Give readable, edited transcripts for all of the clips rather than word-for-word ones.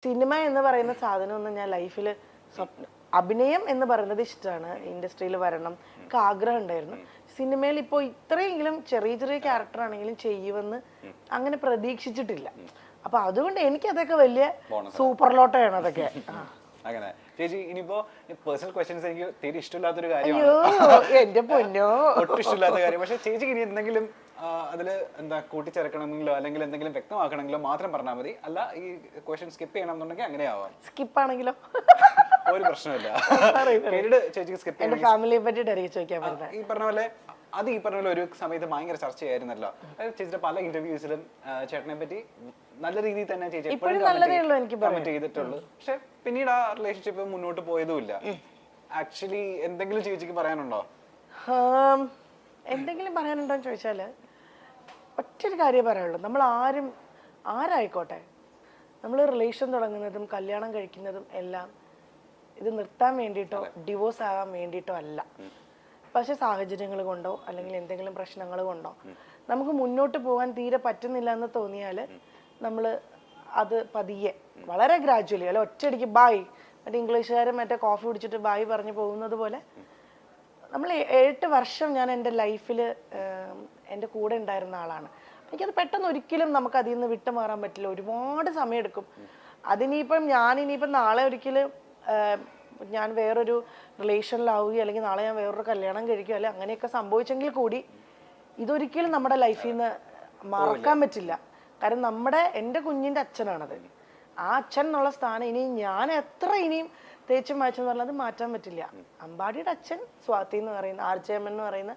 Cinema എന്ന് പറയുന്ന സാധനമൊന്നും ഞാൻ ലൈഫിൽ അഭിനയം എന്ന് പറയുന്നത് ഇഷ്ടമാണ്. ഇൻഡസ്ട്രിയിൽ വരണം ഒക്കെ ആഗ്രഹം ഉണ്ടായിരുന്നു. സിനിമയിൽ ഇപ്പോൾ ഇത്രയെങ്കിലും ചെറിയ ചെറിയ ക്യാരക്ടർ ആണെങ്കിലും ചെയ്യുമെന്ന് അങ്ങനെ പ്രതീക്ഷിച്ചിട്ടില്ല. അപ്പൊ അതുകൊണ്ട് എനിക്കതൊക്കെ വലിയ സൂപ്പർ ലോട്ടയാണ് അതൊക്കെ. അങ്ങനെ ചേച്ചി ഇനിയിപ്പോ പേഴ്സണൽ ക്വസ്റ്റ്യൻസ് എനിക്ക് തീരെ ഇഷ്ടമില്ലാത്തൊരു കാര്യമാണ്, എന്റെ പൊന്നോ, ഒട്ടും ഇഷ്ടമില്ലാത്ത കാര്യം. പക്ഷെ ചേച്ചിക്ക് ഇനി എന്തെങ്കിലും അതില് എന്താ കൂട്ടിച്ചേർക്കണമെങ്കിലോ അല്ലെങ്കിൽ എന്തെങ്കിലും വ്യക്തമാക്കണമെങ്കിലോ മാത്രം പറഞ്ഞാൽ മതി. അല്ല ഈ ക്വസ്റ്റ്യൻ സ്കിപ്പ് ചെയ്യണമെന്നുണ്ടെങ്കിൽ അങ്ങനെ ആവാം. സ്കിപ്പ് ആണെങ്കിലോ ഒരു പ്രശ്നമില്ല. ചേച്ചിക്ക് സ്കിപ്പ് എന്റെ ഫാമിലിയെ പറ്റിയിട്ടായിരിക്കും ചോദിക്കാൻ പറ്റുന്നത്. ഈ പറഞ്ഞ പോലെ അത് ഈ പറഞ്ഞ പോലെ ഒരു സമയത്ത് ഭയങ്കര ചർച്ചയായിരുന്നല്ലോ. ചേച്ചിയുടെ പല ഇന്റർവ്യൂസിലും ചേട്ടനെ പറ്റി നല്ല രീതിയിൽ തന്നെ ചേച്ചി കമന്റ് ചെയ്തിട്ടുള്ളൂ. പക്ഷെ പിന്നീട് ആ റിലേഷൻഷിപ്പ് മുന്നോട്ട് പോയതുമില്ല. ആക്ച്വലി എന്തെങ്കിലും ചേച്ചിക്ക് പറയാനുണ്ടോ? എന്തെങ്കിലും പറയാനുണ്ടോ എന്ന് ചോദിച്ചാല് ഒറ്റൊരു കാര്യം പറയാനുള്ളൂ. നമ്മൾ ആരായിക്കോട്ടെ, നമ്മൾ റിലേഷൻ തുടങ്ങുന്നതും കല്യാണം കഴിക്കുന്നതും എല്ലാം ഇത് നിർത്താൻ വേണ്ടിയിട്ടോ ഡിവോഴ്സ് ആകാൻ വേണ്ടിയിട്ടോ അല്ല. പക്ഷെ സാഹചര്യങ്ങൾ കൊണ്ടോ അല്ലെങ്കിൽ എന്തെങ്കിലും പ്രശ്നങ്ങൾ കൊണ്ടോ നമുക്ക് മുന്നോട്ട് പോകാൻ തീരെ പറ്റുന്നില്ല എന്ന് തോന്നിയാൽ നമ്മൾ അത് പതിയെ വളരെ ഗ്രാജുവലി അല്ല ഒറ്റയടിക്ക് ബായ്, മറ്റേ ഇംഗ്ലീഷുകാരൻ മറ്റേ കോഫി കുടിച്ചിട്ട് ബായ് പറഞ്ഞു പോകുന്നത് പോലെ നമ്മൾ 8 വർഷം ഞാൻ എൻ്റെ ലൈഫിൽ എൻ്റെ കൂടെ ഉണ്ടായിരുന്ന ആളാണ്. എനിക്കത് പെട്ടെന്ന് ഒരിക്കലും നമുക്ക് അതിൽ നിന്ന് വിട്ടുമാറാൻ പറ്റില്ല. ഒരുപാട് സമയമെടുക്കും. അതിനിപ്പം ഞാനിനിയിപ്പം നാളെ ഒരിക്കലും ഞാൻ വേറൊരു റിലേഷനിലാവുകയോ അല്ലെങ്കിൽ നാളെ ഞാൻ വേറൊരു കല്യാണം കഴിക്കുകയോ അല്ലെങ്കിൽ അങ്ങനെയൊക്കെ സംഭവിച്ചെങ്കിൽ കൂടി ഇതൊരിക്കലും നമ്മുടെ ലൈഫിൽ നിന്ന് മറക്കാൻ പറ്റില്ല. കാരണം എൻ്റെ കുഞ്ഞിൻ്റെ അച്ഛനാണത്. ആ അച്ഛൻ എന്നുള്ള സ്ഥാനം ഇനി ഞാൻ എത്ര ഇനിയും തേച്ചും മാച്ചെന്ന് പറഞ്ഞാൽ അത് മാറ്റാൻ പറ്റില്ല. അമ്പാടിയുടെ അച്ഛൻ സ്വാതി എന്ന് പറയുന്ന ആർജയമ്മൻ എന്ന് പറയുന്ന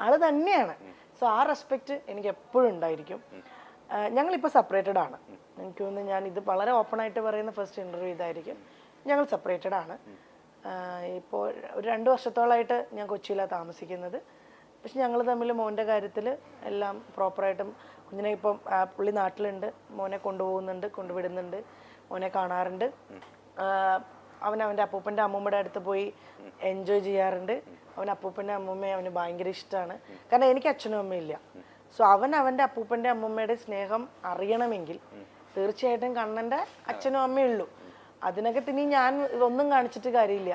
ആള് തന്നെയാണ്. സോ ആ റെസ്പെക്റ്റ് എനിക്ക് എപ്പോഴും ഉണ്ടായിരിക്കും. ഞങ്ങളിപ്പോൾ സെപ്പറേറ്റഡ് ആണ്. എനിക്ക് തോന്നുന്നു ഞാൻ ഇത് വളരെ ഓപ്പൺ ആയിട്ട് പറയുന്ന ഫസ്റ്റ് ഇന്റർവ്യൂ ഇതായിരിക്കും. ഞങ്ങൾ സെപ്പറേറ്റഡ് ആണ്. ഇപ്പോൾ ഒരു 2 വർഷത്തോളമായിട്ട് ഞാൻ കൊച്ചിയിലാണ് താമസിക്കുന്നത്. പക്ഷെ ഞങ്ങൾ തമ്മിൽ മോൻ്റെ കാര്യത്തിൽ എല്ലാം പ്രോപ്പറായിട്ടും കുഞ്ഞിനെ ഇപ്പം പുള്ളി നാട്ടിലുണ്ട്, മോനെ കൊണ്ടുപോകുന്നുണ്ട്, കൊണ്ടുവിടുന്നുണ്ട്, മോനെ കാണാറുണ്ട്. അവൻ്റെ അപ്പൂപ്പൻ്റെ അമ്മൂമ്മയുടെ അടുത്ത് പോയി എൻജോയ് ചെയ്യാറുണ്ട്. അപ്പൂപ്പൻ്റെ അമ്മൂമ്മയെ അവന് ഭയങ്കര ഇഷ്ടമാണ്. കാരണം എനിക്ക് അച്ഛനും അമ്മയില്ല. സോ അവൻ്റെ അപ്പൂപ്പൻ്റെ അമ്മൂമ്മയുടെ സ്നേഹം അറിയണമെങ്കിൽ തീർച്ചയായിട്ടും കണ്ണൻ്റെ അച്ഛനും അമ്മയുള്ളൂ. അതിനൊക്കെ ഇനി ഞാൻ ഇതൊന്നും കാണിച്ചിട്ട് കാര്യമില്ല.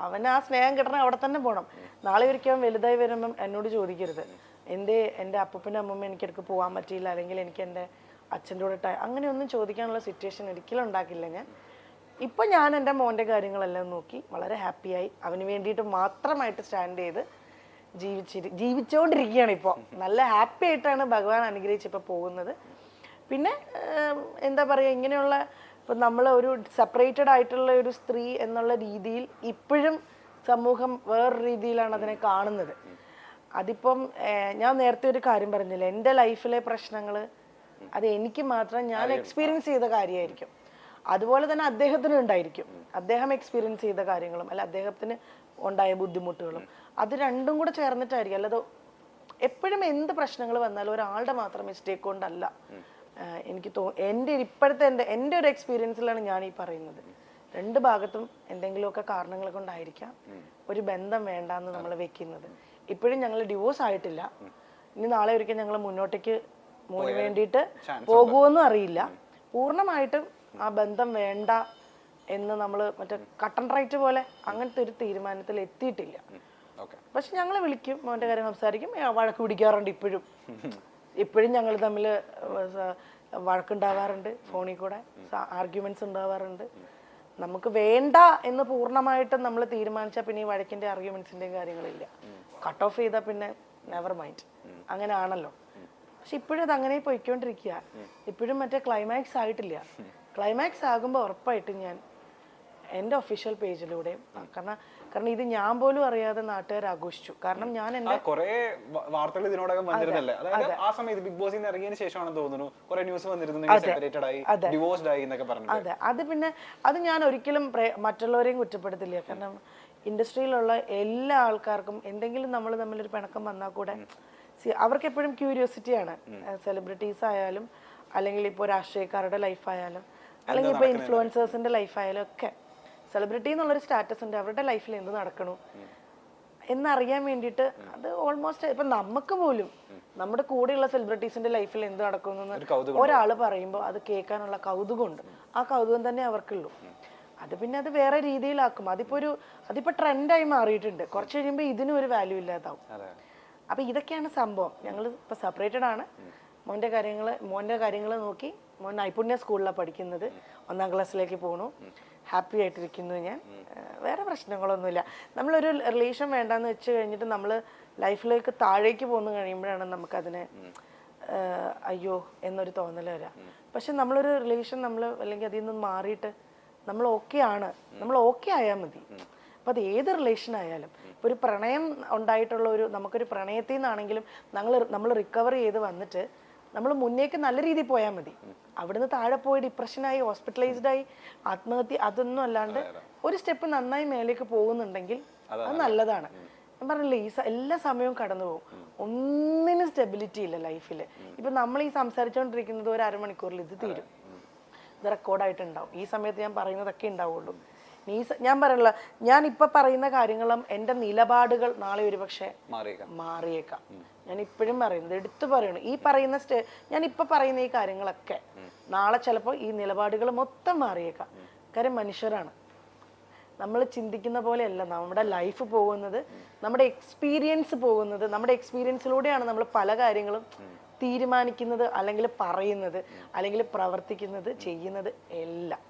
അവന് ആ സ്നേഹം കിട്ടണം, അവിടെ തന്നെ പോകണം. നാളെ ഒരിക്കലും വലുതായി വരുമ്പം എന്നോട് ചോദിക്കരുത് എൻ്റെ അപ്പൂപ്പൻ്റെ അമ്മൂമ്മ എനിക്കിടക്ക് പോകാൻ പറ്റിയില്ല അല്ലെങ്കിൽ എനിക്ക് എൻ്റെ അച്ഛൻ്റെ കൂടെ അങ്ങനെയൊന്നും ചോദിക്കാനുള്ള സിറ്റുവേഷൻ ഒരിക്കലും ഉണ്ടാക്കില്ല ഞാൻ. ഇപ്പം ഞാൻ എൻ്റെ മോൻ്റെ കാര്യങ്ങളെല്ലാം നോക്കി വളരെ ഹാപ്പിയായി അവന് വേണ്ടിയിട്ട് മാത്രമായിട്ട് സ്റ്റാൻഡ് ചെയ്ത് ജീവിച്ചുകൊണ്ടിരിക്കുകയാണ്. ഇപ്പോൾ നല്ല ഹാപ്പി ആയിട്ടാണ് ഭഗവാൻ അനുഗ്രഹിച്ച് ഇപ്പോൾ പോകുന്നത്. പിന്നെ എന്താ പറയുക, ഇങ്ങനെയുള്ള ഇപ്പം നമ്മൾ ഒരു സെപ്പറേറ്റഡ് ആയിട്ടുള്ള ഒരു സ്ത്രീ എന്നുള്ള രീതിയിൽ ഇപ്പോഴും സമൂഹം വേറൊരു രീതിയിലാണ് അതിനെ കാണുന്നത്. അതിപ്പം ഞാൻ നേരത്തെ ഒരു കാര്യം പറഞ്ഞില്ല, എൻ്റെ ലൈഫിലെ പ്രശ്നങ്ങൾ അത് എനിക്ക് മാത്രം ഞാൻ എക്സ്പീരിയൻസ് ചെയ്ത കാര്യമായിരിക്കും. അതുപോലെ തന്നെ അദ്ദേഹത്തിനും ഉണ്ടായിരിക്കും. അദ്ദേഹം എക്സ്പീരിയൻസ് ചെയ്ത കാര്യങ്ങളും അല്ല അദ്ദേഹത്തിന് ഉണ്ടായ ബുദ്ധിമുട്ടുകളും അത് രണ്ടും കൂടെ ചേർന്നിട്ടായിരിക്കും. അല്ലാതെ എപ്പോഴും എന്ത് പ്രശ്നങ്ങൾ വന്നാലും ഒരാളുടെ മാത്രം മിസ്റ്റേക്ക് കൊണ്ടല്ല. എനിക്ക് എൻ്റെ ഒരു എക്സ്പീരിയൻസിലാണ് ഞാൻ ഈ പറയുന്നത്. 2 ഭാഗത്തും എന്തെങ്കിലുമൊക്കെ കാരണങ്ങൾ കൊണ്ടായിരിക്കാം ഒരു ബന്ധം വേണ്ടാന്ന് നമ്മൾ വെക്കുന്നത്. ഇപ്പോഴും ഞങ്ങൾ ഡിവോഴ്സ് ആയിട്ടില്ല. ഇനി നാളെ ഒരിക്കൽ ഞങ്ങൾ മുന്നോട്ടേക്ക് മോന് വേണ്ടിയിട്ട് പോകുമെന്നും അറിയില്ല. പൂർണ്ണമായിട്ടും ആ ബന്ധം വേണ്ട എന്ന് നമ്മൾ മറ്റേ കട്ടൻ റൈറ്റ് പോലെ അങ്ങനത്തെ ഒരു തീരുമാനത്തിൽ എത്തിയിട്ടില്ല. പക്ഷെ ഞങ്ങൾ വിളിക്കും, മോൻ്റെ കാര്യം സംസാരിക്കും, വഴക്ക് പിടിക്കാറുണ്ട്. ഇപ്പോഴും ഞങ്ങൾ തമ്മിൽ വഴക്കുണ്ടാവാറുണ്ട്, ഫോണിൽ കൂടെ ആർഗ്യുമെന്റ്സ് ഉണ്ടാവാറുണ്ട്. നമുക്ക് വേണ്ട എന്ന് പൂർണ്ണമായിട്ടും നമ്മൾ തീരുമാനിച്ചാൽ പിന്നെ ഈ വഴക്കിന്റെ ആർഗ്യുമെന്റ്സിന്റെയും കാര്യങ്ങളില്ല. കട്ട് ഓഫ് ചെയ്താൽ പിന്നെ നെവർ മൈൻഡ്, അങ്ങനെ ആണല്ലോ. പക്ഷെ ഇപ്പോഴും അത് അങ്ങനെ പോയിക്കൊണ്ടിരിക്കുക. ഇപ്പോഴും മറ്റേ ക്ലൈമാക്സ് ആയിട്ടില്ല. ക്ലൈമാക്സ് ആകുമ്പോൾ ഉറപ്പായിട്ടും ഞാൻ എൻ്റെ ഒഫീഷ്യൽ പേജിലൂടെ, കാരണം ഇത് ഞാൻ പോലും അറിയാതെ നാട്ടുകാർ ആഘോഷിച്ചു. കാരണം ഞാൻ എൻ്റെ കുറെ വാർത്തകൾ ഇതിനോടകം വന്നിരുന്നല്ലേ, അതായത് ആ സമയത്ത് ബിഗ് ബോസിൽ നിന്ന് ഇറങ്ങിയതിന് ശേഷമാണെന്ന് തോന്നുന്നു കുറെ ന്യൂസ് വന്നിരുന്നു സെപ്പറേറ്റഡ് ആയി ഡിവോഴ്സ്ഡ് ആയി എന്നൊക്കെ പറഞ്ഞു. അതെ, അത് പിന്നെ അത് ഞാൻ ഒരിക്കലും മറ്റുള്ളവരെയും കുറ്റപ്പെടുത്തില്ല. കാരണം ഇൻഡസ്ട്രിയിലുള്ള എല്ലാ ആൾക്കാർക്കും എന്തെങ്കിലും നമ്മൾ തമ്മിലൊരു പിണക്കം വന്നാൽ കൂടെ അവർക്ക് എപ്പോഴും ക്യൂരിയോസിറ്റിയാണ്. സെലിബ്രിറ്റീസ് ആയാലും അല്ലെങ്കിൽ ഇപ്പോൾ രാഷ്ട്രീയക്കാരുടെ ലൈഫായാലും അല്ലെങ്കിൽ ഇപ്പോൾ ഇൻഫ്ലുവൻസേഴ്സിന്റെ ലൈഫായാലും ഒക്കെ സെലിബ്രിറ്റി എന്നുള്ളൊരു സ്റ്റാറ്റസ് ഉണ്ട്. അവരുടെ ലൈഫിൽ എന്ത് നടക്കണു എന്നറിയാൻ വേണ്ടിയിട്ട് അത് ഓൾമോസ്റ്റ് ഇപ്പം നമുക്ക് പോലും നമ്മുടെ കൂടെയുള്ള സെലിബ്രിറ്റീസിന്റെ ലൈഫിൽ എന്ത് നടക്കുമെന്ന് ഒരു കൗതുകം ഒരാൾ പറയുമ്പോൾ അത് കേൾക്കാനുള്ള കൗതുകമുണ്ട്. ആ കൗതുകം തന്നെ അവർക്കുള്ളൂ. അത് പിന്നെ അത് വേറെ രീതിയിലാക്കും. അതിപ്പോ ട്രെൻഡായി മാറിയിട്ടുണ്ട്. കുറച്ച് കഴിയുമ്പോൾ ഇതിനും ഒരു വാല്യൂ ഇല്ലാതാവും. അപ്പൊ ഇതൊക്കെയാണ് സംഭവം. ഞങ്ങൾ ഇപ്പൊ സെപ്പറേറ്റഡ് ആണ്. മോന്റെ കാര്യങ്ങൾ നോക്കി. മോൻ നൈപുണ്യ സ്കൂളിലാണ് പഠിക്കുന്നത്. 1ാം ക്ലാസ്സിലേക്ക് പോണു. ഹാപ്പി ആയിട്ടിരിക്കുന്നു ഞാൻ. വേറെ പ്രശ്നങ്ങളൊന്നുമില്ല. നമ്മളൊരു റിലേഷൻ വേണ്ടാന്ന് വെച്ച് കഴിഞ്ഞിട്ട് നമ്മൾ ലൈഫിലേക്ക് താഴേക്ക് പോന്നു കഴിയുമ്പോഴാണ് നമുക്കതിനെ അയ്യോ എന്നൊരു തോന്നൽ വരാം. പക്ഷെ നമ്മളൊരു റിലേഷൻ അല്ലെങ്കിൽ അതിൽ നിന്ന് മാറിയിട്ട് നമ്മൾ ഓക്കെ ആണ്, നമ്മൾ ഓക്കെ ആയാൽ മതി. അപ്പം അത് ഏത് റിലേഷൻ ആയാലും, ഇപ്പോൾ ഒരു പ്രണയം ഉണ്ടായിട്ടുള്ള നമുക്കൊരു പ്രണയത്തിൽ നിന്നാണെങ്കിലും നമ്മൾ റിക്കവർ ചെയ്ത് വന്നിട്ട് നമ്മൾ മുന്നേക്ക് നല്ല രീതിയിൽ പോയാൽ മതി. അവിടുന്ന് താഴെ പോയി ഡിപ്രഷനായി, ഹോസ്പിറ്റലൈസ്ഡ് ആയി, ആത്മഹത്യ അതൊന്നും അല്ലാണ്ട് ഒരു സ്റ്റെപ്പ് നന്നായി മേലേക്ക് പോകുന്നുണ്ടെങ്കിൽ അത് നല്ലതാണ്. ഞാൻ പറഞ്ഞില്ലേ, എല്ലാ സമയവും കടന്നു പോകും. ഒന്നിനും സ്റ്റെബിലിറ്റി ഇല്ല ലൈഫിൽ. ഇപ്പം നമ്മൾ ഈ സംസാരിച്ചുകൊണ്ടിരിക്കുന്നത് ഒരു അരമണിക്കൂറിൽ ഇത് തീരും. ഇത് റെക്കോർഡായിട്ടുണ്ടാവും. ഈ സമയത്ത് ഞാൻ പറയുന്നതൊക്കെ ഉണ്ടാവുള്ളൂ. ഞാൻ പറയല്ല, ഞാൻ ഇപ്പൊ പറയുന്ന കാര്യങ്ങളും എൻ്റെ നിലപാടുകൾ നാളെ ഒരുപക്ഷെ മാറിയേക്കാം. ഞാൻ ഇപ്പോഴും പറയുന്നത് എടുത്തു പറയണം. ഈ പറയുന്ന ഞാൻ ഇപ്പൊ പറയുന്ന ഈ കാര്യങ്ങളൊക്കെ നാളെ ചിലപ്പോൾ ഈ നിലപാടുകൾ മൊത്തം മാറിയേക്കാം. കാര്യം മനുഷ്യരാണ്. നമ്മൾ ചിന്തിക്കുന്ന പോലെയല്ല നമ്മുടെ ലൈഫ് പോകുന്നത്, നമ്മുടെ എക്സ്പീരിയൻസ് പോകുന്നത്. നമ്മുടെ എക്സ്പീരിയൻസിലൂടെയാണ് നമ്മൾ പല കാര്യങ്ങളും തീരുമാനിക്കുന്നത്, അല്ലെങ്കിൽ പറയുന്നത്, അല്ലെങ്കിൽ പ്രവർത്തിക്കുന്നത്, ചെയ്യുന്നത് എല്ലാം.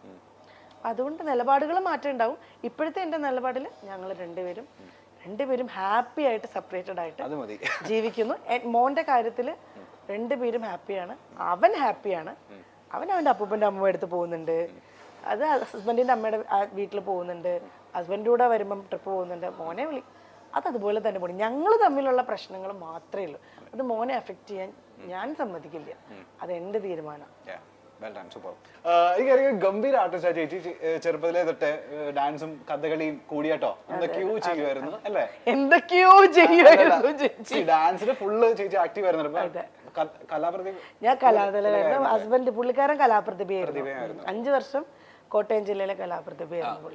അതുകൊണ്ട് നിലപാടുകൾ മാറ്റം ഉണ്ടാവും. ഇപ്പോഴത്തെ എൻ്റെ നിലപാടിൽ ഞങ്ങൾ രണ്ടുപേരും ഹാപ്പി ആയിട്ട് സെപ്പറേറ്റഡ് ആയിട്ട് ജീവിക്കുന്നു. മോന്റെ കാര്യത്തിൽ രണ്ടുപേരും ഹാപ്പിയാണ്. അവൻ ഹാപ്പിയാണ്. അവൻ്റെ അപ്പൂപ്പൻ്റെ അമ്മ അടുത്ത് പോകുന്നുണ്ട്. അത് ഹസ്ബൻഡിൻ്റെ അമ്മയുടെ വീട്ടിൽ പോകുന്നുണ്ട്. ഹസ്ബൻഡിൻ്റെ കൂടെ വരുമ്പം ട്രിപ്പ് പോകുന്നുണ്ട്. മോനെ അതുപോലെ തന്നെ പോകണം. ഞങ്ങൾ തമ്മിലുള്ള പ്രശ്നങ്ങൾ മാത്രമേ ഉള്ളൂ. അത് മോനെ അഫക്റ്റ് ചെയ്യാൻ ഞാൻ സമ്മതിക്കില്ല. അത് എൻ്റെ തീരുമാനം. എനിക്കറിയാം, ഗംഭീര ആർട്ടിസ്റ്റാ ചേച്ചി. ചെറുപ്പത്തിലെ തൊട്ട് ഡാൻസും കഥകളിയും കൂടിയാട്ടോ എന്തൊക്കെയോ ചെയ്യുമായിരുന്നു അല്ലേ? എന്തൊക്കെയോ ചെയ്യുമായിരുന്നു. ഡാൻസിന് ഫുള്ള് ചേച്ചി ആക്റ്റീവ് ആയിരുന്നു. കലാപ്രതിഭ. ഞാൻ കലാതലായിരുന്നു. ഹസ്ബൻഡ് പുള്ളിക്കാരൻ കലാപ്രതിഭയായിരുന്നു. 5 വർഷം കോട്ടയം ജില്ലയിലെ കലാപ്രതിഭയായിരുന്നു പുള്ളി.